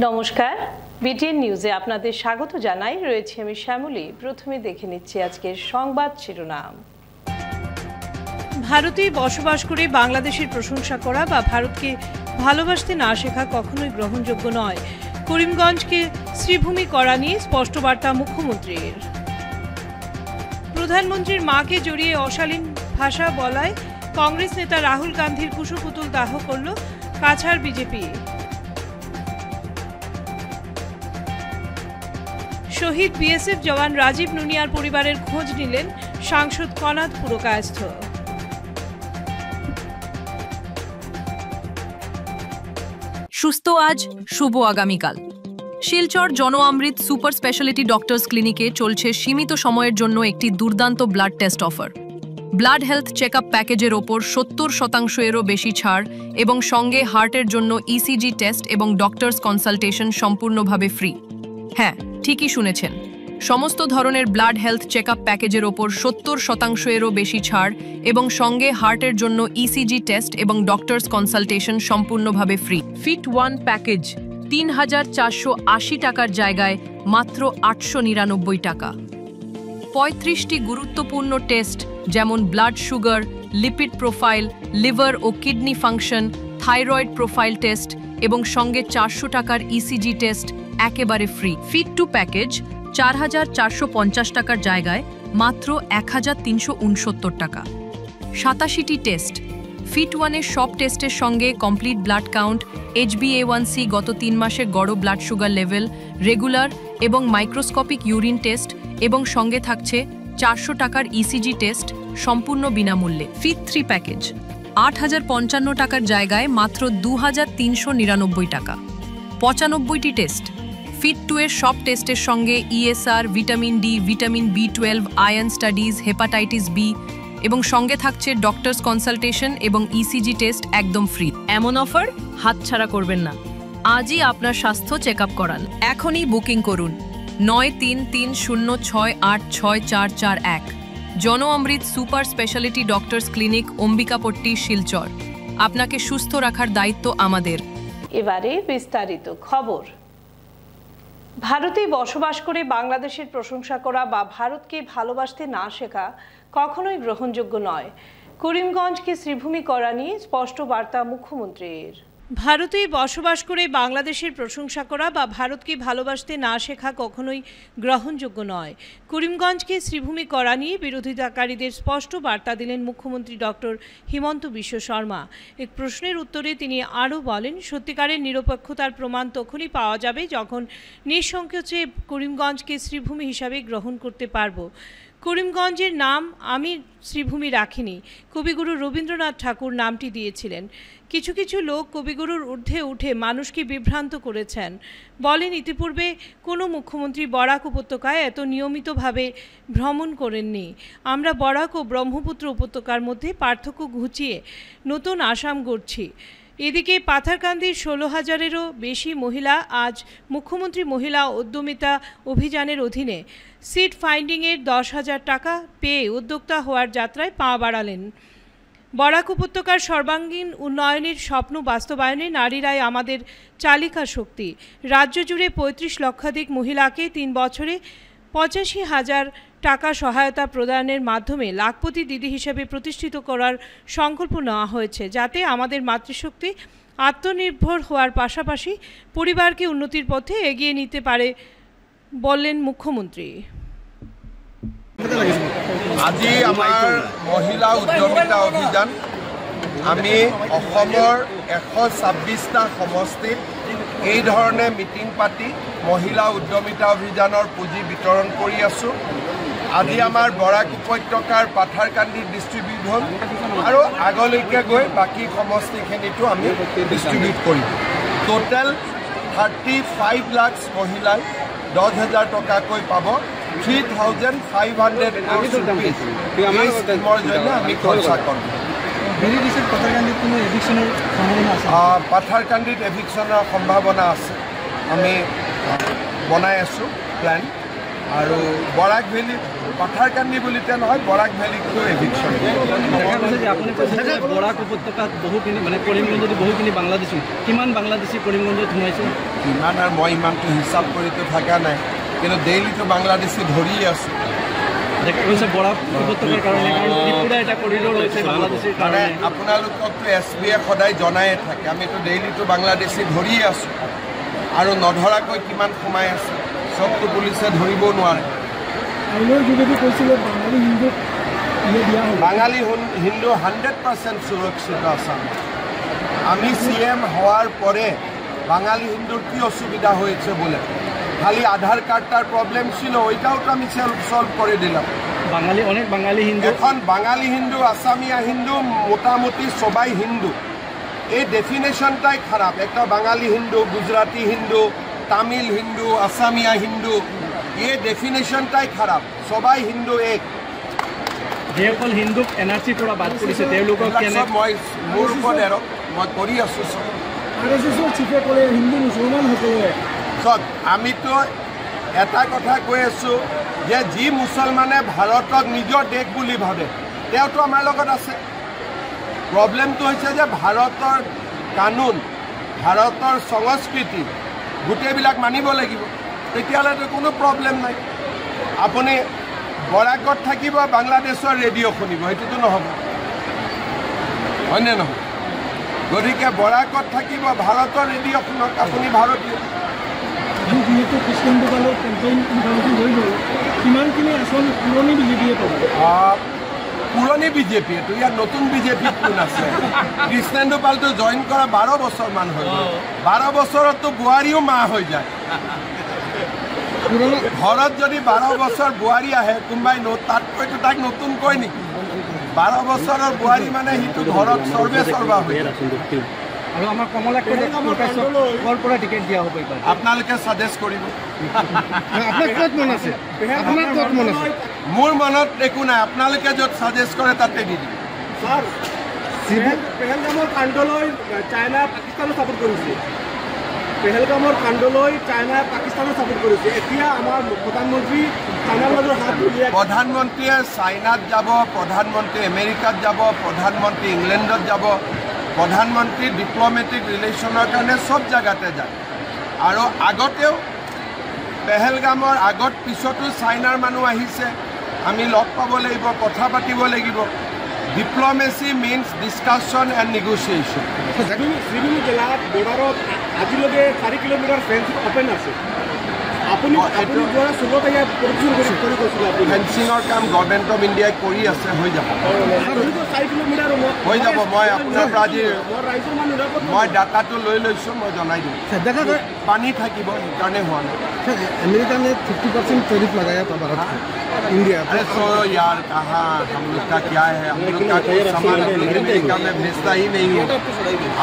নমস্কার, বিটিএন নিউজে আপনাদের স্বাগত জানাই। রয়েছে আমি শ্যামলী। প্রথমে দেখে নিচ্ছি আজকের সংবাদ শিরোনাম। ভারতে বসবাস করে বাংলাদেশের প্রশংসা করা বা ভারতকে ভালোবাসতে না শেখা কখনোই গ্রহণযোগ্য নয়। করিমগঞ্জকে শ্রীভূমি করা নিয়ে স্পষ্ট বার্তা মুখ্যমন্ত্রীর। প্রধানমন্ত্রীর মাকে জড়িয়ে অশালীন ভাষা বলায় কংগ্রেস নেতা রাহুল গান্ধীর কুশপুতুল দাহ করল কাছাড় বিজেপি। শহীদ বিএসএফ জওয়ান রাজীব নুনিয়ার পরিবারের খোঁজ নিলেন সাংসদ কনাদ পুরকায়স্থ। সুস্থ আজ, শুভ আগামীকাল। শিলচর জন অমৃত সুপার স্পেশালিটি ডক্টরস ক্লিনিকে চলছে সীমিত সময়ের জন্য একটি দুর্দান্ত blood test offer. Blood health checkup প্যাকেজের ওপর 70%-এরও বেশি ছাড় এবং সঙ্গে হার্টের জন্য ইসিজি টেস্ট এবং ডক্টরস কনসালটেশন সম্পূর্ণভাবে ফ্রি। হ্যাঁ, ঠিকই শুনেছেন, সমস্ত ধরনের ব্লাড হেলথ চেকআপ প্যাকেজের ওপর 70%-এরও বেশি ছাড় এবং সঙ্গে হার্টের জন্য ইসিজি টেস্ট এবং ডক্টরস কনসালটেশন সম্পূর্ণভাবে ফ্রি। ফিট 1 প্যাকেজ ৩,৪৮০ টাকার জায়গায় মাত্র ৮৯৯ টাকা। ৩৫টি গুরুত্বপূর্ণ টেস্ট যেমন blood sugar, lipid profile, liver ও kidney function, thyroid profile test এবং সঙ্গে ৪০০ টাকার ইসিজি টেস্ট একেবারে ফ্রি। ফিট 2 প্যাকেজ ৪,৪৫০ টাকার জায়গায় মাত্র ১,৩৬৯ টাকা। ৮৭টি টেস্ট। ফিট 1-এর সব টেস্টের সঙ্গে কমপ্লিট ব্লাড কাউন্ট, HbA1c গত ৩ মাসের গড় ব্লাড সুগার লেভেল, রেগুলার এবং মাইক্রোস্কোপিক ইউরিন টেস্ট এবং সঙ্গে থাকছে ৪০০ টাকার ইসিজি টেস্ট সম্পূর্ণ বিনামূল্যে। ফিট 3 প্যাকেজ ৮,০৫৫ টাকার জায়গায় মাত্র ২,৩৯৯ টাকা। ৯৫টি টেস্ট। ফিট 2-এর সব টেস্টের সঙ্গে ESR, vitamin D, vitamin B12, iron studies, hepatitis B এবং সঙ্গে থাকছে ডক্টরস কনসালটেশন এবং ইসিজি টেস্ট একদম ফ্রি। এমন অফার হাতছাড়া করবেন না। আজই আপনার স্বাস্থ্য চেক আপ করান। এখনই বুকিং করুন ৯৩৩০৬৮৬৪৪১। জন Amrit super speciality doctors clinic, Ambikapatti, Silchar. আপনাকে সুস্থ রাখার দায়িত্ব আমাদের। এবারে বিস্তারিত খবর। ভারতে বসবাস করে বাংলাদেশের প্রশংসা করা বা ভারতকে ভালোবাসতে না শেখা কখনোই গ্রহণযোগ্য নয়। করিমগঞ্জকে শ্রীভূমি করা নিয়ে স্পষ্ট বার্তা মুখ্যমন্ত্রীর। ভারতে বসবাস করে বাংলাদেশের প্রশংসা করা বা ভারতকে ভালোবাসতে না শেখা কখনোই গ্রহণযোগ্য নয়। করিমগঞ্জকে শ্রীভূমি করা নিয়ে বিরোধিতাকারীদের স্পষ্ট বার্তা দিলেন মুখ্যমন্ত্রী ডক্টর হিমন্ত বিশ্ব শর্মা। এক প্রশ্নের উত্তরে তিনি আরও বলেন, সত্যিকারের নিরপেক্ষতার প্রমাণ তখনই পাওয়া যাবে যখন নিঃসংকোচে করিমগঞ্জকে শ্রীভূমি হিসাবে গ্রহণ করতে পারব। করিমগঞ্জের নাম আমি শ্রীভূমি রাখিনি, কবিগুরু রবীন্দ্রনাথ ঠাকুর নামটি দিয়েছিলেন। কিছু কিছু লোক কবিগুরুর ঊর্ধ্বে উঠে মানুষকে বিভ্রান্ত করেছেন। বলেন, ইতিপূর্বে কোনো মুখ্যমন্ত্রী বরাক উপত্যকায় এত নিয়মিতভাবে ভ্রমণ করেননি। আমরা বরাক ও ব্রহ্মপুত্র উপত্যকার মধ্যে পার্থক্য ঘুচিয়ে নতুন আসাম গড়ছি। এদিকে পাথারকান্দির ১৬,০০০-এরও বেশি মহিলা আজ মুখ্যমন্ত্রী মহিলা উদ্যমিতা অভিযানের অধীনে সিড ফাইন্ডিংয়ের ১০,০০০ টাকা পেয়ে উদ্যোক্তা হওয়ার যাত্রায় পা বাড়ালেন। বরাক উপত্যকার সর্বাঙ্গীন উন্নয়নের স্বপ্ন বাস্তবায়নে নারীরাই আমাদের চালিকা শক্তি। রাজ্য জুড়ে ৩৫ লক্ষাধিক মহিলাকে ৩ বছরে ৮৫,০০০ টাকা সহায়তা প্রদানের মাধ্যমে লাখপতি দিদি হিসেবে প্রতিষ্ঠিত করার সংকল্প নেওয়া হয়েছে, যাতে আমাদের মাতৃশক্তি আত্মনির্ভর হওয়ার পাশাপাশি পরিবারকে উন্নতির পথে এগিয়ে নিতে পারে, বললেন মুখ্যমন্ত্রী। আজি আমাৰ মহিলা উদ্যমিতা অভিযান আমি অসমৰ ১২৬টা সমষ্টিত এই ধৰণে মিটিং পাতি মহিলা উদ্যমিতা অভিযানৰ পুঁজি বিতৰণ কৰি আছোঁ। আজি আমাৰ বৰাক উপত্যকাৰ পাথাৰকান্দি ডিষ্ট্ৰিবিউট হ'ল আৰু আগলৈকে গৈ বাকী সমষ্টিখিনিতো আমি ডিষ্ট্ৰিবিউট কৰিম। টোটেল 35 লাখ মহিলাই ১০,০০০ টকাকৈ পাব। 3,500 crores rupees এই স্কিমৰ জন্য আমি খৰচা কৰোঁ। পাথাৰকান্দিত এভিকশ্যনৰ সম্ভাৱনা আছে, আমি বনাই আছোঁ প্লেন। আৰু বৰাক ভেলীত পাথাৰকান্দি বুলিতে নহয় বৰাক ভেলীটো এভিকশ্যন। দেখা গৈছে যে আপুনি কৈছে যে বৰাক উপত্যকাত বহুখিনি মানে কৰিমগঞ্জত বহুখিনি বাংলাদেশী, কিমান বাংলাদেশী কৰিমগঞ্জত সোমাইছে? কিমান আৰু মই ইমানটো হিচাপ কৰিতো থকা নাই, কিন্তু ডেইলিটো বাংলাদেশী ধৰি আছোঁ। দেখা গৈছে বৰাক উপত্যকাৰ কাৰণে, কাৰণ ত্ৰিপুৰা এটা কৰিডৰ হৈছে বাংলাদেশীৰ মানে কাৰণে। আপোনালোককতো SBয়ে সদায় জনায়ে থাকে, আমিতো ডেইলিটো বাংলাদেশী ধৰিয়ে আছোঁ, আৰু নধৰাকৈ কিমান সোমাই আছে চবটো পুলিচে ধৰিব নোৱাৰে। বাঙালী হিন্দু 100% সুৰক্ষিত আসাম। আমি CM হওয়ার পরে বাঙালি হিন্দুর কি অসুবিধা হয়েছে বলে খালি আধার কার্ডটার প্রবলেম ছিল, ওইটাও তো আমি সলভ করে দিলাম। বাঙালি অনেক বাঙালি হিন্দু, এখন বাঙালি হিন্দু, আসামিয়া হিন্দু, মোটামুটি সবাই হিন্দু। এই ডেফিনেশনটাই খারাপ। একটা বাঙালি হিন্দু, গুজরাটি হিন্দু, তামিল হিন্দু, আসামিয়া হিন্দু, এই ডেফিনেশনটাই খারাপ। সবাই হিন্দু এক। যিসকল হিন্দুক NRC পৰা বাদ কৰিছে তেওঁলোকক কেনে? মই মোৰ ওপৰত এৰক মই কৰি আছোঁ চব। চব আমিতো এটা কথা কৈ আছোঁ যে যি মুছলমানে ভাৰতক নিজৰ দেশ বুলি ভাবে তেওঁতো আমাৰ লগত আছে। প্ৰব্লেমটো হৈছে যে ভাৰতৰ কানুন, ভাৰতৰ সংস্কৃতি গোটেইবিলাক মানিব লাগিব, তেতিয়াহ'লেতো কোনো প্ৰব্লেম নাই। আপুনি বৰাকত থাকিব, বাংলাদেশৰ ৰেডিঅ' শুনিব, সেইটোতো নহ'ব, হয়নে নহয়? গতিকে বৰাকত থাকিব, ভাৰতৰ ৰেডিঅ' শুনক, আপুনি ভাৰতীয়। পুৰণি বিজেপি, এইটো ইয়াত নতুন বিজেপি কোন আছে? কৃষ্ণেন্দু পালটো জইন কৰা 12 বছৰমান হৈ গ'ল। 12 বছৰততো বোৱাৰীও মা হৈ যায়। ঘৰত যদি 12 বছৰ বোৱাৰী আহে, কোনোবাই তাতকৈতো তাক নতুন কয় নেকি? 12 বছৰৰ বোৱাৰী মানে সিটো ঘৰত সৰ্বে সৰ্বা হৈ যায়। আৰু আমাৰ কমলা ক'ৰ পৰা টিকেট দিয়া হ'ব? আপোনালোকে ছাজেষ্ট কৰিব। আপোনাৰ ক'ত মন আছে? আপোনাৰ ক'ত মন আছে? মোৰ মনত একো নাই, আপোনালোকে য'ত ছাজেষ্ট কৰে তাতে দি দিম। পেহেলগামৰ কাণ্ডলৈ চাইনা পাকিস্তানো ছাপোৰ্ট কৰিছে। পেহেলগামৰ কাণ্ডলৈ চাইনাই পাকিস্তানো ছাপোৰ্ট কৰিছে। এতিয়া আমাৰ প্ৰধানমন্ত্ৰী চাইনাৰ লগত হাত মিলাই, প্ৰধানমন্ত্ৰীয়ে চাইনাত যাব, প্ৰধানমন্ত্ৰী আমেৰিকাত যাব, প্ৰধানমন্ত্ৰী ইংলেণ্ডত যাব, প্ৰধানমন্ত্ৰী ডিপ্ল'মেটিক ৰিলেশ্যনৰ কাৰণে চব জেগাতে যায়। আৰু আগতেও পেহেলগামৰ আগত পিছতো চাইনাৰ মানুহ আহিছে। আমি লগ পাব লাগিব, কথা পাতিব লাগিব। Diplomacy means discussion and negotiation. Sribhumi জিলাত বৰ্ডাৰত আজিলৈকে 4 কিলোমিটাৰ ফেন্স অপেন আছে। আপুনি যোৱা 16 তাৰিখে পৰিদৰ্শন কৰি গৈছিল। ফেন্সিঙৰ কাম গভৰ্ণমেণ্ট অফ ইণ্ডিয়াই কৰি আছে, হৈ যাব, 4 কিলোমিটাৰ হৈ যাব। মই আপোনাৰ পৰা আজি মই ডাটাটো লৈ লৈছোঁ, মই জনাই দিম। পানী থাকিব, সেইকাৰণে হোৱা নাই। अमेरिका ने 50% टैरिफ लगाया था भारत को, इंडिया। अरे तो यार कहाँ हम लोग का क्या है, हम लोग का कोई सामान अमेरिका में भेजता ही नहीं है।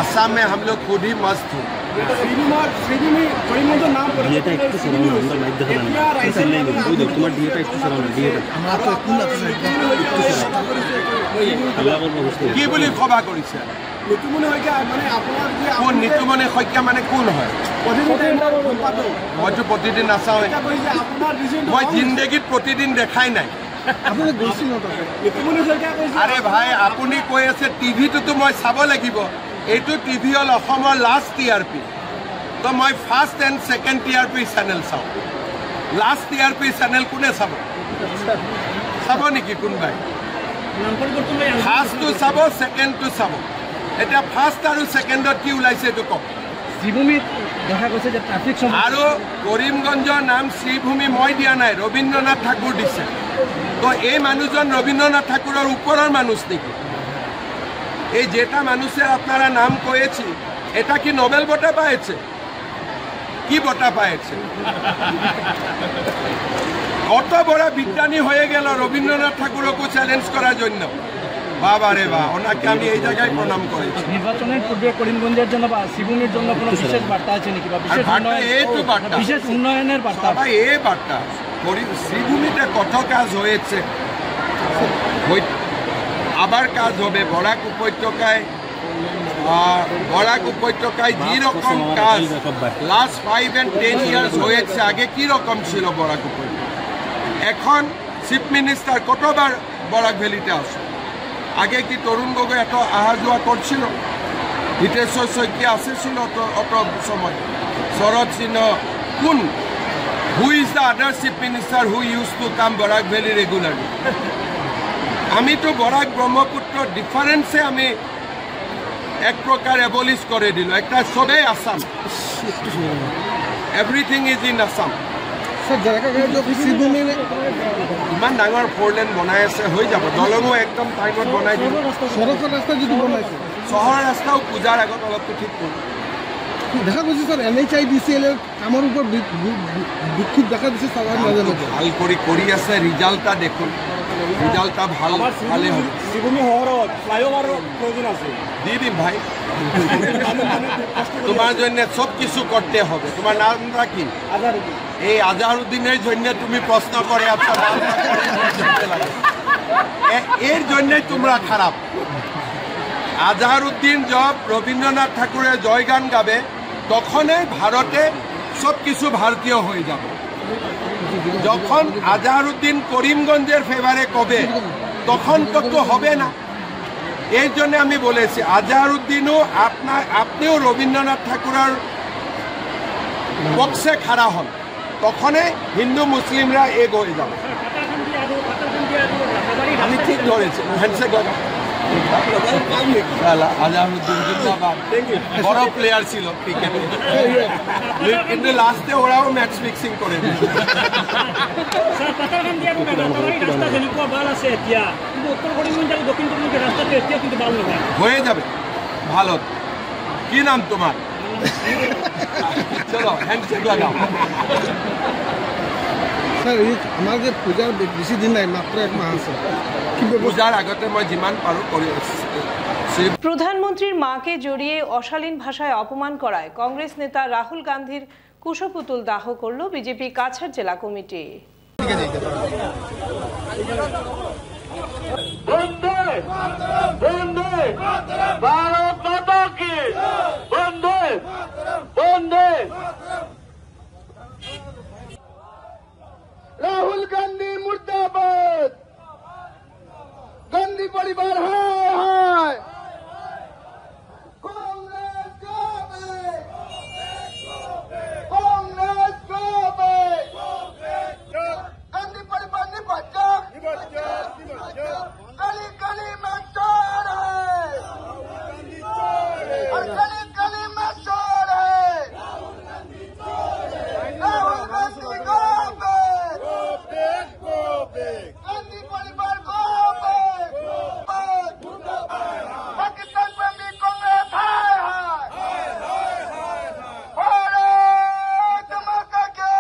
असम में हम लोग खुद ही मस्त हैं। কি বুলি খবা কৰিছে? কোন নিতুমণি শইকীয়া মানে কোন হয়? মইতো প্ৰতিদিন নাচাওঁৱে, মই জিন্দগীত প্ৰতিদিন দেখাই নাই। আৰে ভাই, আপুনি কৈ আছে টিভিটোতো মই চাব লাগিব। এইটো টিভি হ'ল অসমৰ লাষ্ট TRP, তো মই first and second TRP channel চাওঁ। লাষ্ট TRP চেনেল কোনে চাব? চাব নেকি কোনোবাই? ফাৰ্ষ্টটো চাব, ছেকেণ্ডটো চাব। এতিয়া ফাৰ্ষ্ট আৰু ছেকেণ্ডত কি ওলাইছে এইটো কওক। শ্ৰীভূমিত দেখা গৈছে যে ট্ৰাফিক আৰু কৰিমগঞ্জৰ নাম শ্ৰীভূমি মই দিয়া নাই, ৰবীন্দ্ৰনাথ ঠাকুৰ দিছে। তো এই মানুহজন রবীন্দ্রনাথ ঠাকুরের উপরের মানুষ নাকি? এই যেটা মানুষের আপনারা নাম কয়েছি, এটা কি নোবেল বঁটা পাইছে? কি বঁটা পাইছে? কত বড় বিজ্ঞানী হয়ে গেল রবীন্দ্রনাথ ঠাকুরকে চ্যালেঞ্জ করার জন্য। বাবা রে বা, ওনাকে আমি এই জায়গায় প্রণাম করেছি। নির্বাচনের পূর্বে করিমগঞ্জের জন্য বা শ্রীভূমির জন্য কোনো বিশেষ বার্তা আছে নাকি? বা বিশেষ উন্নয়নের বার্তা? এই বার্তা শ্রীভূমিতে কত কাজ হয়েছে, আবার কাজ হবে। বরাক উপত্যকায় যেরকম কাজ লাস্ট 5 and 10 years হয়েছে, আগে কি রকম ছিল বরাক উপত্যকা, এখন চিফ মিনিস্টার কতবার বরাক ভ্যালিতে আসে? আগে কি তরুণ গগৈ এত অহা যোৱা করছিল? হিতেশ্বৰ শইকীয়া আসেছিল অত সময়? শরৎ সিংহ কোন? Who is the other chief minister who use to come Barak Valley regularly? আমি তো বরাক ব্রহ্মপুত্র ডিফারেন্সে আমি এক প্রকার এবলিশ করে দিল। একটা সবে Assam, everything is in Assam. ইমান ডাঙৰ 4 লেন বনাই আছে, হৈ যাব। দলঙো একদম টাইমত বনাই দিব। চহৰ ৰাস্তাও পূজাৰ আগত অলপটো ঠিক কৰিব। দেখা গৈছে স্যার NHIDCL এর কামৰ ওপৰত দুঃখিত দেখা দিছে স্যার। ভাল কৰি আছে, ৰিজাল্টটা দেখুন, ৰিজাল্টটা ভালে হবে। শিবুমি হওয়ার ফ্লাইওভার প্রয়োজন আছে, দিয়ে দিন ভাই। তোমার জন্য সব কিছু করতে হবে। তোমার নামটা কি? এই আজহারউদ্দিনের জন্য তুমি প্রশ্ন করে আছো, এর জন্যই তোমরা খারাপ। আজহারউদ্দিন যখন রবীন্দ্রনাথ ঠাকুরের জয়গান গাবে তখনই ভারতে সব কিছু ভারতীয় হয়ে যাবে। যখন আজহারউদ্দিন করিমগঞ্জের ফেভারে কবে তখন তো হবে না। এই জন্য আমি বলেছি আজহারউদ্দিনও আপনিও রবীন্দ্রনাথ ঠাকুরের পক্ষে খাড়া হন, তখনই হিন্দু মুসলিমরা এক হয়ে যাবে। আমি ঠিক ধরেছি, হ্যান্ডশেক লাগাবো। আজহারউদ্দিন জিন্দাবাদ, বড় প্লেয়ার ছিল ক্রিকেটে, কিন্তু লাস্টে ওরাও ম্যাচ ফিক্সিং করে দিয়েছে। হয়ে যাবে ভালো। কি নাম তোমার? চলো হ্যান্ডশেক লাগাও। স্যার আমার যে পূজার বেশি দিন নাই, মাত্র 1 মাস আছে। পূজার আগতে মই যিমান পাৰো কৰি আছো। প্রধানমন্ত্রীর মাকে জড়িয়ে অশালীন ভাষায় অপমান করায় কংগ্রেস নেতা রাহুল গান্ধীর কুশপুতুল দাহ করল বিজেপি কাছাড় জেলা কমিটি। রাহুল গান্ধী মুর্দাবাদ, গান্ধী পরিবার হায় হায়, কংগ্রেস যাবে, কংগ্রেস যাবে, গান্ধী পরিবার নিবাচা, গলি গলি में चोर है, और गली गली में चोर है, राहुल गांधी गोबे, गांधी परिवार गोबे, पाकिस्तान में भी कांग्रेस हाय हाय, भारत माता के,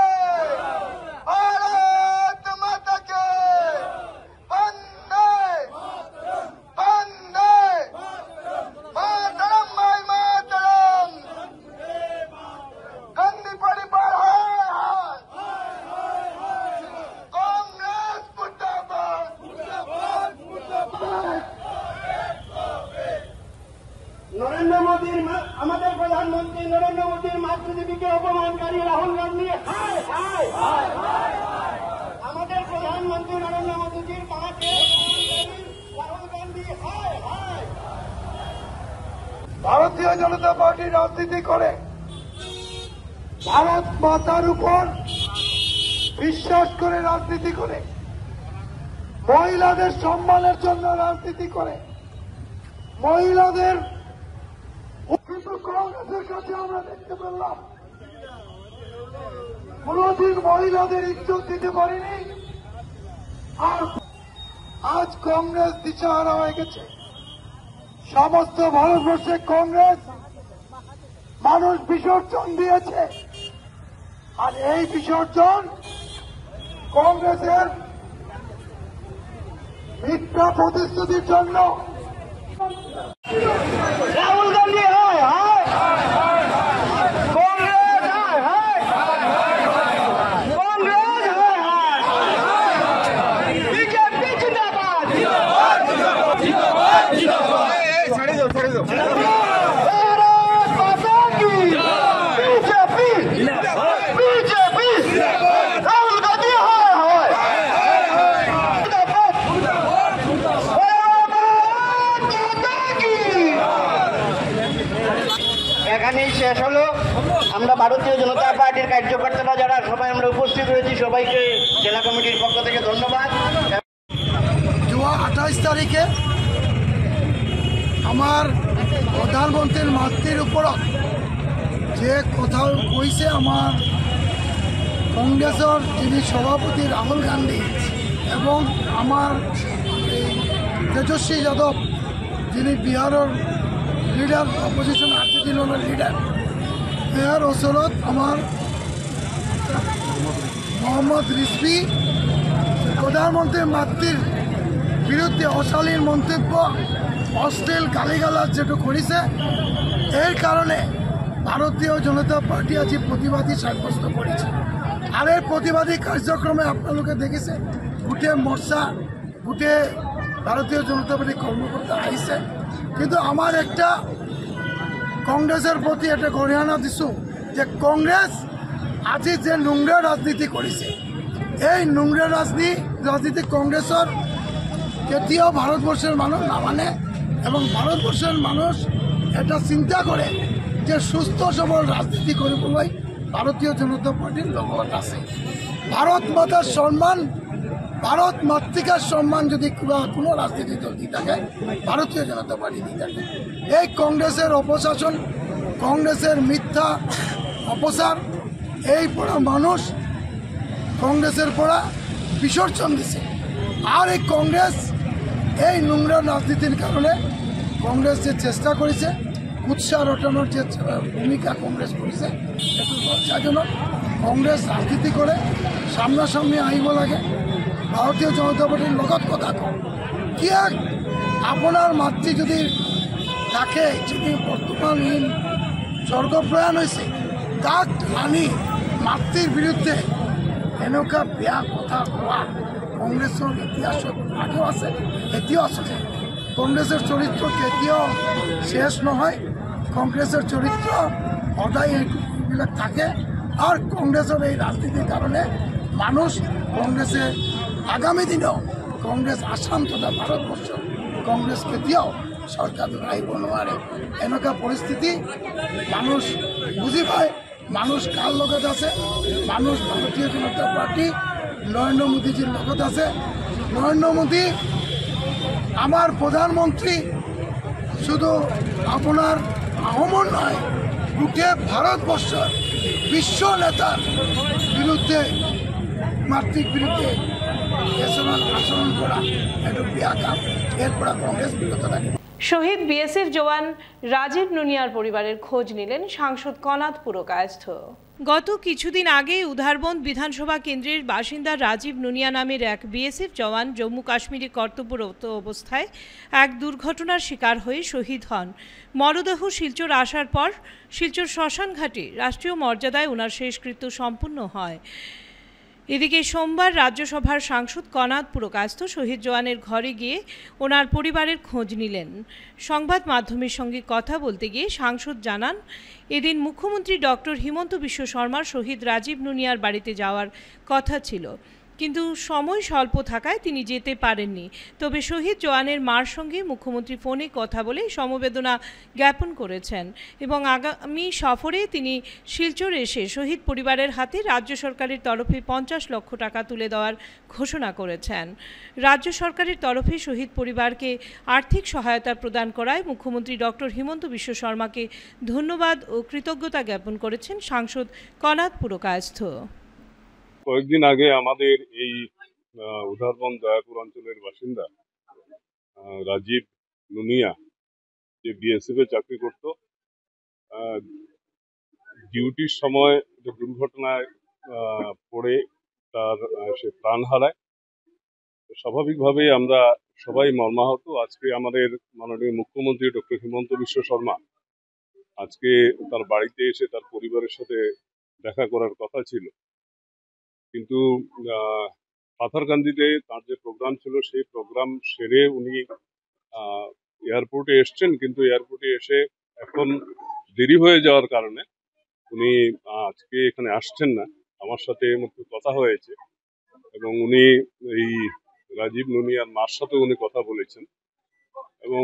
भारत माता के, वंदे वंदे मातरम, माय मातरम, गांधी परिवार हाय हाय, कांग्रेस मुर्दाबाद, নরেন্দ্র মোদীর আমাদের প্রধানমন্ত্রী নরেন্দ্র মোদীর মাতৃদেবীকে অপমানকারী রাহুল গান্ধী হায় হায় হায়, আমাদের প্রধানমন্ত্রী নরেন্দ্র মোদীজির মাকে রাহুল গান্ধী হায় হায়। ভারতীয় জনতা পার্টি রাজনীতি করে, ভারত মাতার উপর বিশ্বাস করে রাজনীতি করে, মহিলাদের সম্মানের জন্য রাজনীতি করে, মহিলাদের। কিন্তু কংগ্রেসের কাছে আমরা দেখতে পেলাম কোনদিন মহিলাদের ইজ্জত দিতে পারেনি। আর আজ কংগ্রেস দিশাহারা হয়ে গেছে। সমস্ত ভারতবর্ষে কংগ্রেস মানুষ বিসর্জন দিয়েছে, আর এই বিসর্জন কংগ্রেসের মিথ্যা প্রতিশ্রুতির জন্য। রাহুল গান্ধী হায় হায়, কংগ্রেস হায় হায়, কংগ্রেস হায় হায়, বিজেপি জিন্দাবাদ, भारत माता की, बीजेपी बीजेपी, राहुल गांधी हाय हाय, এখানেই শেষ হলো। আমরা ভারতীয় জনতা পার্টির কার্যকর্তারা যারা সবাই আমরা উপস্থিত রয়েছি, সবাইকে জেলা কমিটির পক্ষ থেকে ধন্যবাদ। 28 তারিখে আমার প্রধানমন্ত্রীর মাতৃর উপর যে কথা কইছে আমার কংগ্রেসের যিনি সভাপতি রাহুল গান্ধী এবং আমার তেজস্বী যাদব যিনি বিহারের লিডার, অপোজিশন আরজেডি দলের লিডার, এর ওসরত আমার মোহাম্মদ রিজভী প্রধানমন্ত্রীর মাতৃর বিরুদ্ধে অশালীন মন্তব্য, অশ্লীল গালিগালাজ যেটা করেছে, এর কারণে ভারতীয় জনতা পার্টি আজ প্রতিবাদী সাব্যস্ত করেছে। আর এই প্রতিবাদী কার্যক্রমে আপনালোকে দেখেছে গোটে মোর্চা, গোটে ভারতীয় জনতা পার্টি কর্মকর্তা আইছে। কিন্তু আমার একটা কংগ্রেসের প্রতি একটা গরিহানা দিছো যে কংগ্রেস আজি যে নোংরা রাজনীতি করেছে, এই নোংরা রাজনীতি কংগ্রেসের কেতিয়াও ভারতবর্ষের মানুষ না মানে, এবং ভারতবর্ষের মানুষ এটা চিন্তা করে যে সুস্থ সবল রাজনীতি কৰিবলৈ ভারতীয় জনতা পার্টির লক্ষ্য আছে। ভারত মাতার সম্মান, ভারত মাতৃকার সম্মান যদি কোনো রাজনীতি দল দিয়ে থাকে, ভারতীয় জনতা পার্টি দিয়ে থাকে। এই কংগ্রেসের অপশাসন, কংগ্রেসের মিথ্যা অপচার, এই পড়া মানুষ কংগ্রেসের পড়া বিসর্জন দিছে। আর এই কংগ্রেস এই নোংরা রাজনীতির কারণে কংগ্রেস যে চেষ্টা করেছে উৎসাহ রটানোর যে ভূমিকা কংগ্রেস করেছে, একটু লজ্জাজনক। কংগ্রেস রাজনীতি করে সামনাসামনি আহিব লাগে, ভারতীয় জনতা পার্টির লগত কথা কয়। কি আপনার মাতৃ যদি তাকে যিনি বর্তমান স্বর্গপ্রয়াণ হয়েছে তাক আনি মাতৃর বিরুদ্ধে এনেকুৱা বেয়া কথা কোৱা কংগ্রেসের ইতিহাসত আগেও আছে, এতিয়াও আছে। কংগ্রেসের চরিত্র কেতিয়াও শেষ নহয়, কংগ্রেসের চরিত্র সদায় এইবিলাক থাকে। আর কংগ্রেসের এই রাজনীতির কারণে মানুষ কংগ্রেসে আগামী দিনেও কংগ্রেস আসাম তথা ভারতবর্ষ কংগ্রেস কেতিয়াও সরকার আহিব নোৱাৰে। এনেকুৱা পরিস্থিতি মানুষ বুঝি পায় মানুষ কার লগত আছে। মানুষ ভারতীয় জনতা পার্টি নরেন্দ্র মোদীজির লগত আছে। নরেন্দ্র মোদী আমার প্রধানমন্ত্রী শুধু আপনার আহমন নয়, গোটে ভারতবর্ষের বিশ্ব নেতার বিরুদ্ধে মাতৃক বিরুদ্ধে আচরণ করা একটা বেয়া কাম। এরপর কংগ্রেস বিরত থাকে। শহীদ বিএসএফ জওয়ান রাজীব নুনিয়ার পরিবারের খোঁজ নিলেন সাংসদ কনাদ পুরকায়স্থ। গত কিছুদিন আগে উধারবন্দ বিধানসভা কেন্দ্রের বাসিন্দা রাজীব নুনিয়া নামের এক বিএসএফ জওয়ান জম্মু কাশ্মীরে কর্তব্যরত অবস্থায় এক দুর্ঘটনার শিকার হয়ে শহীদ হন। মরদেহ শিলচর আসার পর শিলচর শ্মশানঘাটে রাষ্ট্রীয় মর্যাদায় ওনার শেষকৃত্য সম্পন্ন হয়। এদিকে সোমবার রাজ্যসভার সাংসদ কনাদ পুরকায়স্থ শহীদ জওয়ানের ঘরে গিয়ে ওনার পরিবারের খোঁজ নিলেন। সংবাদ মাধ্যমের সঙ্গে কথা বলতে গিয়ে সাংসদ জানান, এদিন মুখ্যমন্ত্রী ডক্টর হিমন্ত বিশ্ব শর্মার শহীদ রাজীব নুনিয়ার বাড়িতে যাওয়ার কথা ছিল, কিন্তু সময় স্বল্প থাকায় তিনি যেতে পারেননি। তবে শহীদ জওয়ানের মার সঙ্গে মুখ্যমন্ত্রী ফোনে কথা বলে সমবেদনা জ্ঞাপন করেছেন এবং আগামী সফরে তিনি শিলচর এসে শহীদ পরিবারের হাতে রাজ্য সরকারের তরফে 50 লক্ষ টাকা তুলে দেওয়ার ঘোষণা করেছেন। রাজ্য সরকারের তরফে শহীদ পরিবারকে আর্থিক সহায়তা প্রদান করায় মুখ্যমন্ত্রী ডক্টর হিমন্ত বিশ্ব শর্মাকে ধন্যবাদ ও কৃতজ্ঞতা জ্ঞাপন করেছেন সাংসদ কনাদ পুরকায়স্থ। কয়েকদিন আগে আমাদের এই উধারবন্দ দয়াপুর অঞ্চলের বাসিন্দা রাজীব নুনিয়া, যে বিএসএফ এ চাকরি করত, ডিউটির সময় দুর্ঘটনায় পড়ে তার সে প্রাণ হারায়। স্বাভাবিকভাবেই আমরা সবাই মর্মাহত। আজকে আমাদের মাননীয় মুখ্যমন্ত্রী ডক্টর হিমন্ত বিশ্ব শর্মা আজকে তার বাড়িতে এসে তার পরিবারের সাথে দেখা করার কথা ছিল, কিন্তু পাথারকান্দিতে তার যে প্রোগ্রাম ছিল সেই প্রোগ্রাম সেরে উনি এয়ারপোর্টে এসছেন, কিন্তু এয়ারপোর্টে এসে এখন দেরি হয়ে যাওয়ার কারণে উনি আজকে এখানে আসছেন না। আমার সাথে মধ্যে কথা হয়েছে এবং উনি এই রাজীব নুনিয়ার মার সাথে উনি কথা বলেছেন এবং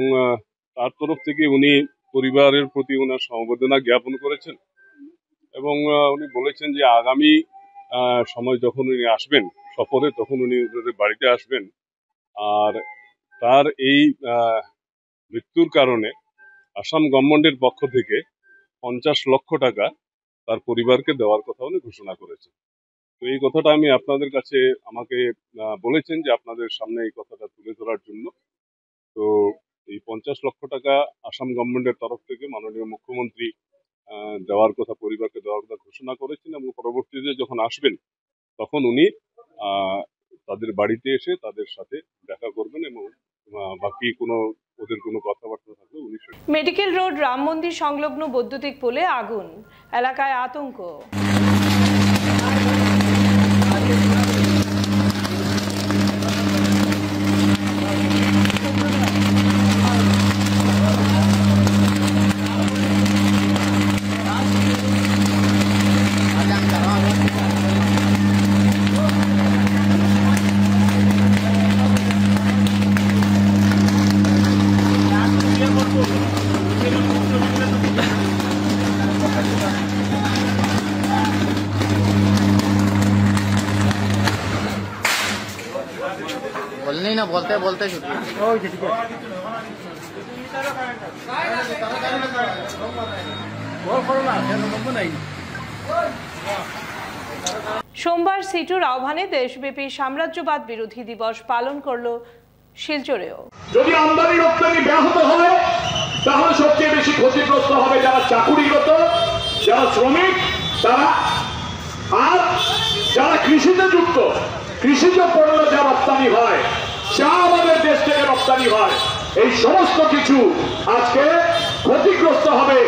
তার তরফ থেকে উনি পরিবারের প্রতি ওনার সমবেদনা জ্ঞাপন করেছেন এবং উনি বলেছেন যে আগামী সময় যখন উনি আসবেন সফরে, তখন উনি ওদের বাড়িতে আসবেন। আর তার এই মৃত্যুর কারণে আসাম গভর্নমেন্টের পক্ষ থেকে 50 লক্ষ টাকা তার পরিবারকে দেওয়ার কথা উনি ঘোষণা করেছেন। তো এই কথাটা আমি আপনাদের কাছে, আমাকে বলেছেন যে আপনাদের সামনে এই কথাটা তুলে ধরার জন্য। তো এই 50 লক্ষ টাকা আসাম গভর্নমেন্টের তরফ থেকে মাননীয় মুখ্যমন্ত্রী দেওয়ার কথা, পরিবারকে দেওয়ার কথা ঘোষণা করেছেন এবং পরবর্তীতে যখন আসবেন তখন উনি তাদের বাড়িতে এসে তাদের সাথে দেখা করবেন এবং বাকি ওদের কোনো কথাবার্তা থাকলে উনি। মেডিকেল রোড রাম মন্দির সংলগ্ন বৈদ্যুতিক পোলে আগুন, এলাকায় আতঙ্ক। बोलने ना बोलते बोलते সোমবার সিটুর আহ্বানে দেশব্যাপী সাম্রাজ্যবাদ বিরোধী দিবস পালন করল শিলচরেও। যদি আমদানি রপ্তানি ব্যাহত হয় তাহলে সবচেয়ে বেশি ক্ষতিগ্রস্ত হবে যারা চাকুরিরত, যারা শ্রমিক, তারা আর যারা কৃষিতে যুক্ত। কৃষিজ পণ্য যা রপ্তানি হয়, চা আমাদের দেশ থেকে রপ্তানি হয়, এই সমস্ত কিছু আজকে ক্ষতিগ্রস্ত হবে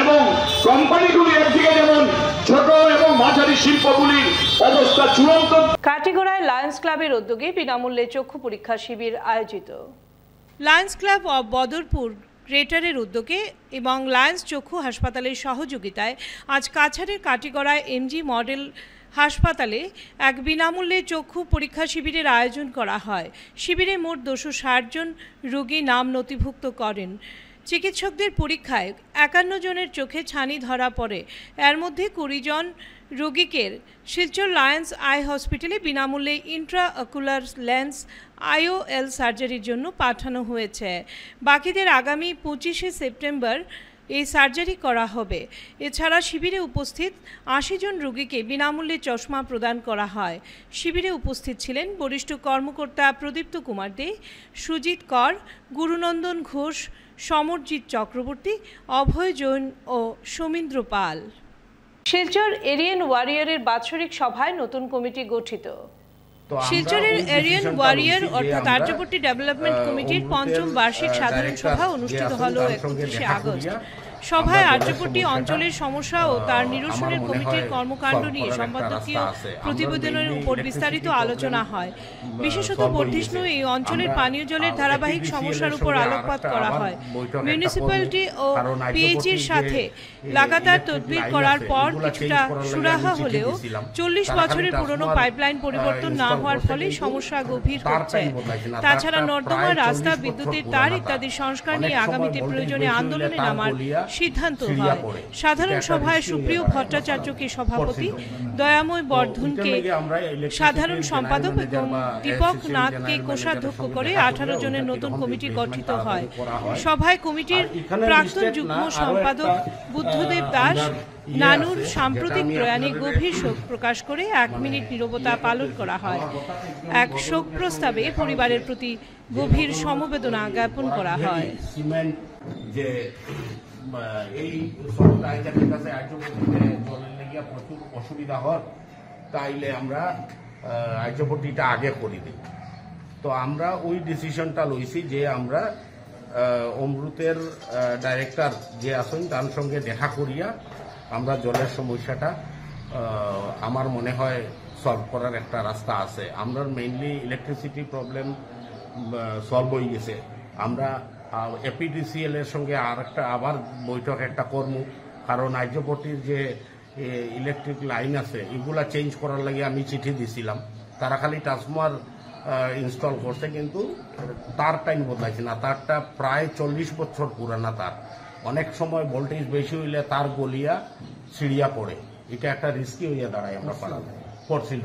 এবং কোম্পানিগুলি একদিকে যেমন ছোট এবং মাঝারি শিল্পগুলির অবস্থা চূড়ান্ত। কাটিগড়ায় লায়ন্স ক্লাবের উদ্যোগে বিনামূল্যে চক্ষু পরীক্ষা শিবির আয়োজিত। লায়ন্স ক্লাব অব বদরপুর গ্রেটারের উদ্যোগে এবং লায়ন্স চক্ষু হাসপাতালের সহযোগিতায় আজ কাছাড়ের কাটিগড়ায় এমজি মডেল হাসপাতালে এক বিনামূল্যে চক্ষু পরীক্ষা শিবিরের আয়োজন করা হয়। শিবিরে মোট 260 জন রোগী নাম নথিভুক্ত করেন। চিকিৎসকদের পরীক্ষায় 51 জনের চোখে ছানি ধরা পড়ে। এর মধ্যে 20 জন রোগীকে শিলচর লায়ন্স আই হসপিটালে বিনামূল্যে ইন্ট্রাঅকুলার লেন্স IOL সার্জারির জন্য পাঠানো হয়েছে। বাকিদের আগামী 25শে সেপ্টেম্বর এই সার্জারি করা হবে। এছাড়া শিবিরে উপস্থিত 80 জন রোগীকে বিনামূল্যে চশমা প্রদান করা হয়। শিবিরে উপস্থিত ছিলেন বরিষ্ঠ কর্মকর্তা প্রদীপ্ত কুমার দে, সুজিত কর, গুরুনন্দন ঘোষ, সমরজিৎ চক্রবর্তী, অভয় জৈন ও সমীন্দ্র পাল। শিলচর এরিয়ান ওয়ারিয়রের বাৎসরিক সভায় নতুন কমিটি গঠিত। শিলচরের এরিয়ান ওয়ারিয়র অর্থাৎ আর্যপট্টি ডেভেলপমেন্ট কমিটির ৫ম বার্ষিক সাধারণ সভা অনুষ্ঠিত হল 31শে আগস্ট। সভায় আর্যপট্টি অঞ্চলের সমস্যা ও তার নিরসনের কমিটির কর্মকাণ্ড নিয়ে সম্পাদকীয় প্রতিবেদনের উপর বিস্তারিত আলোচনা হয়। বিশেষত বর্ধিষ্ণু এই অঞ্চলের পানীয় জলের ধারাবাহিক সমস্যার উপর আলোকপাত করা হয়। মিউনিসিপ্যালিটি ও পিএইচির সাথে লাগাতার তদবির করার পর কিছুটা সুরাহা হলেও 40 বছরের পুরনো পাইপলাইন পরিবর্তন না হওয়ার ফলে সমস্যা গভীর হচ্ছে। তাছাড়া নর্দমা, রাস্তা, বিদ্যুতের তার ইত্যাদি সংস্কার নিয়ে আগামীতে প্রয়োজনে আন্দোলনে নামার সিদ্ধান্ত হয়। সাধারণ সভায় সুপ্রিয় ভট্টাচার্যকে সভাপতি, দয়াময় বর্ধনকে সাধারণ সম্পাদক এবং দীপক নাথকে কোষাধ্যক্ষ করে 18 জনের নতুন কমিটি গঠিত হয়। সভায় কমিটির প্রাক্তন যুগ্ম সম্পাদক বুদ্ধদেব দাস নানুর সাম্প্রতিক প্রয়াণে গভীর শোক প্রকাশ করে 1 মিনিট নীরবতা পালন করা হয়। এক শোক প্রস্তাবে পরিবারের প্রতি গভীর সমবেদনা জ্ঞাপন করা হয়। এই সমস্ত আইজাকের কাছে আর্যপট্টিতে জলের লেগিয়া প্রচুর অসুবিধা হয়, তাইলে আমরা আর্যপট্টিটা আগে করে দিই। তো আমরা ওই ডিসিশনটা লইছি যে আমরা অমৃতের ডাইরেক্টর যে আছেন তার সঙ্গে দেখা করিয়া আমরা জলের সমস্যাটা আমার মনে হয় সলভ করার একটা রাস্তা আছে। আমরা মেইনলি ইলেকট্রিসিটি প্রবলেম সলভ হয়ে গেছে। আমরা এপিডিসিএল এর সঙ্গে আবার বৈঠক একটা করব, কারণ আর্যপট্টির যে ইলেকট্রিক লাইন আছে এগুলা চেঞ্জ করার লাগে আমি চিঠি দিছিলাম। তারা খালি ট্রান্সফর্মার ইনস্টল করছে, কিন্তু তার টাইম বদলাইছে না। তারটা প্রায় 40 বছর পুরানা তার। অনেক সময় ভোল্টেজ বেশি হইলে তার গলিয়া ছিড়িয়া পড়ে, এটা একটা রিস্কি হইয়া দাঁড়ায় আমরা পড়ছিল।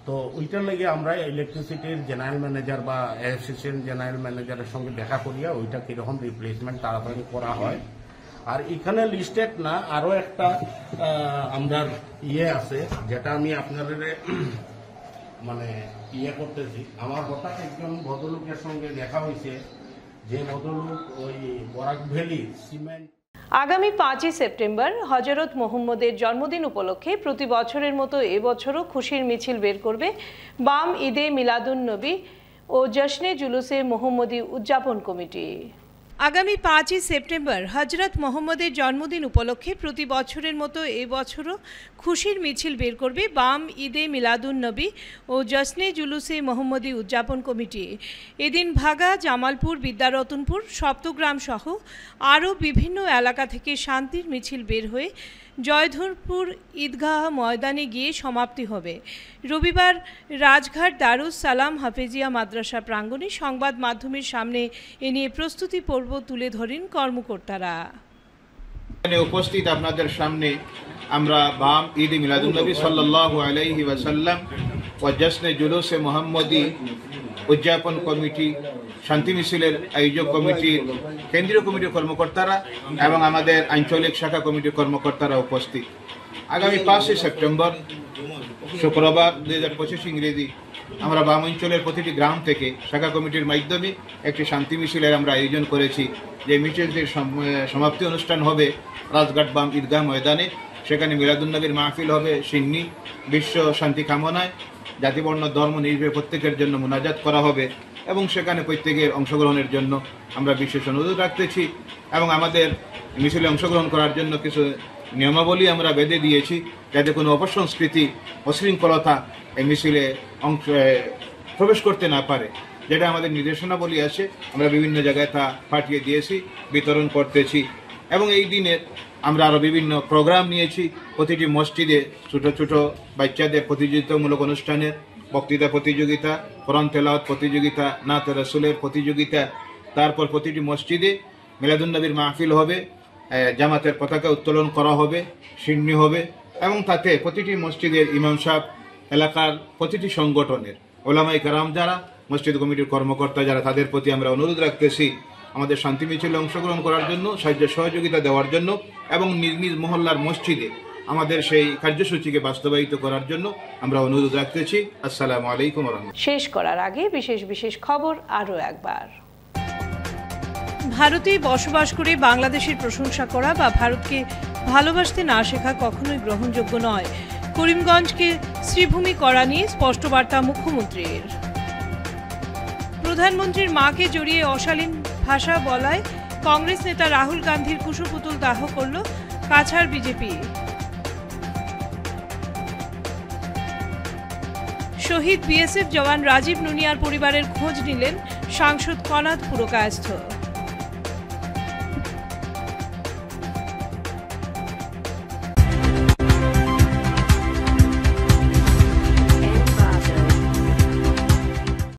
তো ওইটার লেগে আমরা ইলেকট্রিসিটির জেনারেল ম্যানেজার বা অ্যাসিস্ট্যান্ট জেনারেল ম্যানেজারের সঙ্গে দেখা করিয়া ওইটা কিরকম রিপ্লেসমেন্ট তাড়াতাড়ি করা হয়। আর এখানে লিস্টেড না, আরো একটা আমরা আছে, যেটা আমি আপনাদের মানে করতেছি। আমার হঠাৎ একজন ভদ্রলোকের সঙ্গে দেখা হয়েছে, যে ভদ্রলোক ওই বরাক ভ্যালি সিমেন্ট। আগামী 5ই সেপ্টেম্বর হযরত মুহাম্মদের জন্মদিন উপলক্ষে প্রতি বছরের মতো এবছরও খুশির মিছিল বের করবে বাম ঈদে মিলাদুন নবী ও জশ্নে জুলুসে মুহাম্মদী উদযাপন কমিটি। আগামী 5ই সেপ্টেম্বর হযরত মুহাম্মদের জন্মদিন উপলক্ষে প্রতি বছরের মতো এবছরও খুশির মিছিল বের করবে বাম ঈদে মিলাদুন নবী ও জশ্নে জুলুসে মুহাম্মদী উদযাপন কমিটি। এদিন ভাগা, জামালপুর, বিদ্যারতনপুর, সপ্তগ্রাম সহ আরও বিভিন্ন এলাকা থেকে শান্তির মিছিল বের হয়ে জয়ধরপুর ঈদগাহ ময়দানে গিয়ে সমাপ্তি হবে। রবিবার রাজঘাট দারুস সালাম হাফেজিয়া মাদ্রাসা প্রাঙ্গণে সংবাদ মাধ্যমের সামনে এ নিয়ে প্রস্তুতি পর্ব তুলে ধরেন কর্মকর্তারা। উপস্থিত আপনাদের সামনে আমরা বাম ঈদ মিলাদুন্নবী সাল্লাল্লাহু আলাইহি ওয়াসাল্লাম ও জশ্নে জুলুসে মুহাম্মদী উদযাপন কমিটি, শান্তি মিছিলের আয়োজক কমিটির কেন্দ্রীয় কমিটির কর্মকর্তারা এবং আমাদের আঞ্চলিক শাখা কমিটির কর্মকর্তারা উপস্থিত। আগামী 5 সেপ্টেম্বর শুক্রবার 2025 ইংরেজি আমরা বাম অঞ্চলের প্রতিটি গ্রাম থেকে শাখা কমিটির মাধ্যমে একটি শান্তি মিছিলের আমরা আয়োজন করেছি। যে মিছিলটির সমাপ্তি অনুষ্ঠান হবে রাজঘাট বাম ঈদগাহ ময়দানে। সেখানে মিলাদুন্নবীর মাহফিল হবে, সিন্নি বিশ্ব শান্তি কামনায় জাতিবর্ণ ধর্ম নির্বিশেষে প্রত্যেকের জন্য মুনাজাত করা হবে এবং সেখানে প্রত্যেকের অংশগ্রহণের জন্য আমরা বিশেষ অনুরোধ রাখতেছি। এবং আমাদের মিছিলে অংশগ্রহণ করার জন্য কিছু নিয়মাবলী আমরা বেঁধে দিয়েছি, যাতে কোনো অপসংস্কৃতি অশৃঙ্খলতা এই মিছিলে প্রবেশ করতে না পারে। যেটা আমাদের নির্দেশনাবলী আছে, আমরা বিভিন্ন জায়গায় তা পাঠিয়ে দিয়েছি, বিতরণ করতেছি। এবং এই দিনের আমরা আরও বিভিন্ন প্রোগ্রাম নিয়েছি। প্রতিটি মসজিদে ছোটো ছোটো বাচ্চাদের প্রতিযোগিতামূলক অনুষ্ঠানের বক্তৃতা প্রতিযোগিতা, কোরআন তেলাওয়াত প্রতিযোগিতা, নাত রাসূলের প্রতিযোগিতা। তারপর প্রতিটি মসজিদে মিলাদুন্নবীর মাহফিল হবে, জামাতের পতাকা উত্তোলন করা হবে, সিন্নি হবে এবং তাতে প্রতিটি মসজিদের ইমাম সাহেব, এলাকার প্রতিটি সংগঠনের ওলামায়ে কেরাম যারা, মসজিদ কমিটির কর্মকর্তা যারা, তাদের প্রতি আমরা অনুরোধ রাখতেছি আমাদের শান্তি মিছিলে অংশগ্রহণ করার জন্য, সাহায্য সহযোগিতা দেওয়ার জন্য এবং নিজ নিজ মহল্লার মসজিদে আমাদের সেই কার্যসূচিকে বাস্তবায়িত করার জন্য আমরা অনুরোধ রাখতেছি। আসসালামু আলাইকুম ওয়া রাহমাতুল্লাহ। শেষ করার আগে বিশেষ খবর আরও একবার। ভারতে বসবাস করে বাংলাদেশের প্রশংসা করা বা ভারতকে ভালোবাসতে না শেখা কখনোই গ্রহণযোগ্য নয়। করিমগঞ্জকে শ্রীভূমি করা নিয়ে স্পষ্ট বার্তা মুখ্যমন্ত্রীর। প্রধানমন্ত্রীর মাকে জড়িয়ে অশালীন ভাষা বলায় কংগ্রেস নেতা রাহুল গান্ধীর কুশপুতুল দাহ করল কাছাড় বিজেপি। শহীদ বিএসএফ জওয়ান রাজীব নুনিয়ার পরিবারের খোঁজ নিলেন সাংসদ কনাদ পুরকায়স্থ।